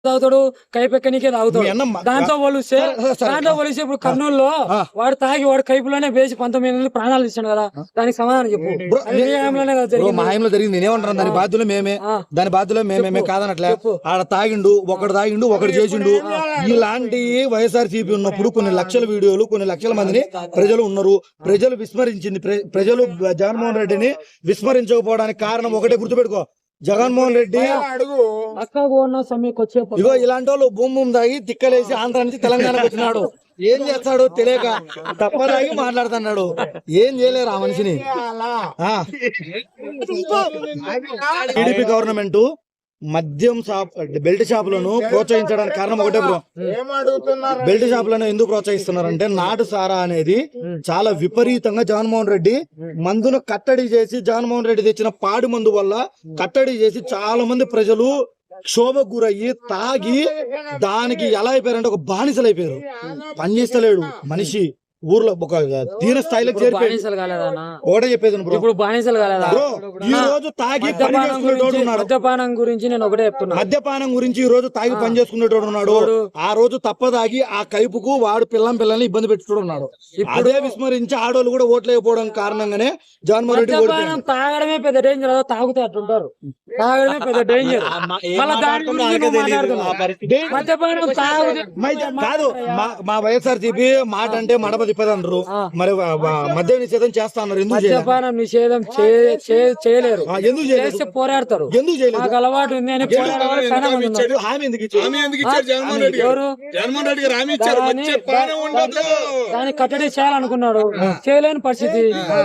తాగుతాడు, కైపెక్కనికే తాగుతాడు. దాంతో పోలిస్తే ఇప్పుడు కర్నూలులో వాడు తాగి వాడు కైపులోనే వేసి 19 మంది ప్రాణాలు ఇచ్చాడు కదా, దానికి సమాధానం చెప్పు. మా హయాంలో జరిగింది. నేనేమంటాను, దాని బాధ్యులు మేమే, మేము కాదనట్లే. ఆడ తాగిండు, ఒకడు చేసిండు. ఇలాంటి వైఎస్ఆర్సీపీ ఉన్నప్పుడు కొన్ని లక్షల వీడియోలు, కొన్ని లక్షల మందిని ప్రజలు ఉన్నారు. ప్రజలు విస్మరించింది. ప్రజలు జగన్మోహన్ రెడ్డిని విస్మరించకపోవడానికి కారణం ఒకటే, గుర్తుపెట్టుకో. జగన్మోహన్ రెడ్డి ఇగో ఇలాంటి వాళ్ళు భూమి తాగి తిక్కలేసి ఆంధ్ర నుంచి తెలంగాణకు వచ్చినాడు. ఏం చేస్తాడు తెలియక తప్పదాగి మాట్లాడుతున్నాడు. ఏం చేయలేరు ఆ మనిషిని. టీడీపీ గవర్నమెంట్ మద్యం షాప్, బెల్ట్ షాపులను ప్రోత్సహించడానికి కారణం ఒకటే బ్రో. బెల్ట్ షాపులను ఎందుకు ప్రోత్సహిస్తున్నారంటే, నాటు సారా అనేది చాలా విపరీతంగా జగన్మోహన్ రెడ్డి మందును కట్టడి చేసి, జగన్మోహన్ రెడ్డి తెచ్చిన పాడి మందు వల్ల కట్టడి చేసి చాలా మంది ప్రజలు క్షోభకు గురయ్యి తాగి దానికి ఎలా అయిపోయారంటే ఒక బానిసలు అయిపోయారు. పనిచేస్తలేడు మనిషి. ఊర్లో ఒక దీన స్థాయిలోకి ఒకటే చెప్పేది ఇప్పుడు బానిసలు కాలేదా? ఈ రోజు తాగి మద్యపానం గురించి నేను ఒకటే చెప్తున్నా. మద్యపానం గురించి ఈ రోజు తాగి పని చేసుకునేటోడు ఉన్నాడు. ఆ రోజు తప్పదాగి ఆ కైపుకు వాడు పిల్లల్ని ఇబ్బంది పెట్టుకుంటూ ఉన్నాడు. అదే విస్మరించి ఆడోళ్ళు కూడా ఓట్లు వేయకపోవడం కారణంగానే జగన్మోహన్ రెడ్డి తాగడమే పెద్ద డేంజర్. తాగుతే అట్లుంటారు. తాగడమే పెద్ద డేంజర్. కాదు, మా వైఎస్ఆర్సీపీ మాట అంటే మడప తిప్పదన్నారు. మరి మద్య నిషేధం చేస్తా అన్నారు. ఎందుకు మద్యపానం నిషేధం చేయలేరు. ఎందుకు చేస్తే పోరాడతారు. ఎందుకు చేయలేదు? నాకు అలవాటు ఉంది అని దాన్ని కట్టడి చేయాలనుకున్నాడు. చేయలేని పరిస్థితి.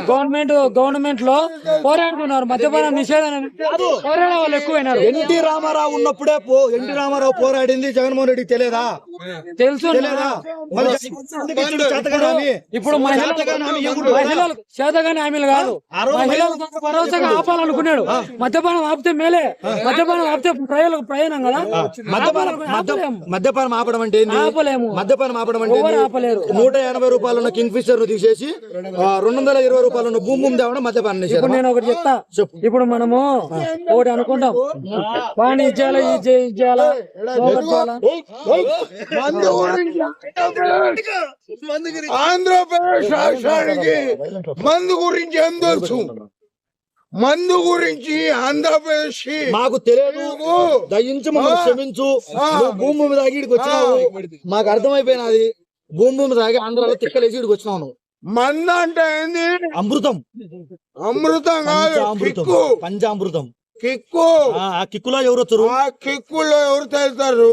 గవర్నమెంట్ లో పోరాడుతున్నారు. మద్యపానం నిషేధం పోరాడే వాళ్ళు ఎక్కువైనారు. ఎన్టీ రామారావు ఉన్నప్పుడే ఎన్టీ రామారావు పోరాడింది జగన్మోహన్ రెడ్డి తెలియదా? తెలుసు. ఇప్పుడు మహిళలు చేతగాని హామీలు కాదు, మహిళలు భరోసాగా ఆపాలనుకున్నాడు. మద్యపానం ఆపితే మేలే. మద్యపానం ఆపితే ప్రయాణం కదా. మద్యపానం ఆపడం అంటే ఆపలేము. మద్యపానం ఆపడం అంటే ఆపలేరు. 180 రూపాయలు ఉన్న కింగ్ ఫిషర్ ను తీసేసి 220 రూపాయలు ఉన్న భూమి తేవడం మద్యపానం. ఇప్పుడు నేను ఒకటి చెప్తా. ఇప్పుడు మనము ఒకటి అనుకుంటాం, వాణి ఇచ్చేయాలా, ఇచ్చేయాలా, ఆంధ్రప్రదేశ్ రాష్ట్రానికి మందు గురించి ఏం తెలుసు? మందు గురించి ఆంధ్రప్రదేశ్ మాకు తెలియదు. దయించి మమ్మల్ని క్షమించు. భూమి మీద తాగి ఇడికి వచ్చినావు. మాకు అర్థమైపోయినది. భూమి తాగి ఆంధ్రాలో తిక్కలేసి ఇడికి వచ్చినావు. మంద అంటే ఏంది? అమృతం. అమృతం కాదు, పంచామృతం. కిక్కు. ఆ కిక్కులో ఎవరు వచ్చారు? ఆ కిక్కులో ఎవరు తెలుస్తారు?